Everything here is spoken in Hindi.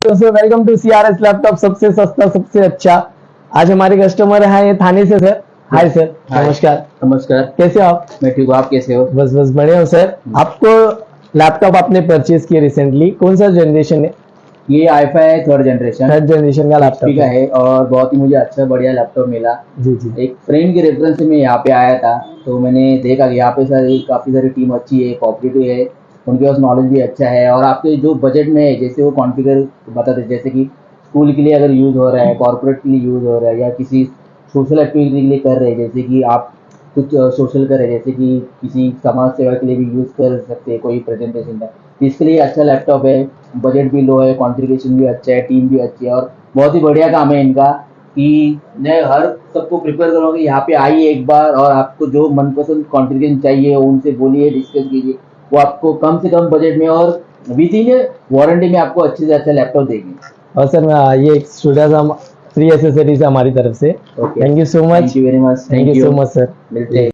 दोस्तों वेलकम टू सीआरएस लैपटॉप, सबसे सस्ता सबसे अच्छा। आज हमारे कस्टमर है ये थाने से सर। हाय सर, नमस्कार। नमस्कार। कैसे हो आप? मैं ठीक हूँ, आप कैसे हो? बस बस बढ़िया हूँ सर। आपको लैपटॉप आपने परचेज किया रिसेंटली, कौन सा जनरेशन है? ये i5 है, थर्ड जनरेशन का लैपटॉप का है और बहुत ही मुझे अच्छा बढ़िया लैपटॉप मिला। जी जी। एक फ्रेंड के रेफरेंस से मैं यहाँ पे आया था, तो मैंने देखा कि यहाँ पे काफ़ी सारी टीम अच्छी है, कोऑपरेटिव है, उनके पास नॉलेज भी अच्छा है और आपके जो बजट में है जैसे वो कॉन्फ़िगर बताते, जैसे कि स्कूल के लिए अगर यूज़ हो रहा है, कॉर्पोरेट के लिए यूज़ हो रहा है या किसी सोशल एक्टिविटी के लिए कर रहे हैं, जैसे कि आप कुछ सोशल करें, जैसे कि किसी समाज सेवा के लिए भी यूज़ कर सकते हैं कोई प्रेजेंटेशन का, इसके लिए अच्छा लैपटॉप है। बजट भी लो है, कॉन्फ़िगरेशन भी अच्छा है, टीम भी अच्छी है और बहुत ही बढ़िया काम है इनका कि मैं हर सबको प्रिपेयर करूँगा कि यहाँ पे आइए एक बार और आपको जो मनपसंद कॉन्फ़िगरेशन चाहिए उनसे बोलिए, डिस्कस कीजिए, वो आपको कम से कम बजट में और विद इन वारंटी में आपको अच्छे से अच्छा लैपटॉप देंगे। और सर ये एक छोटा सा फ्री एसेसरीज है हमारी तरफ से। Thank you so much. Thank you very much. Thank you so much sir. मिलते हैं।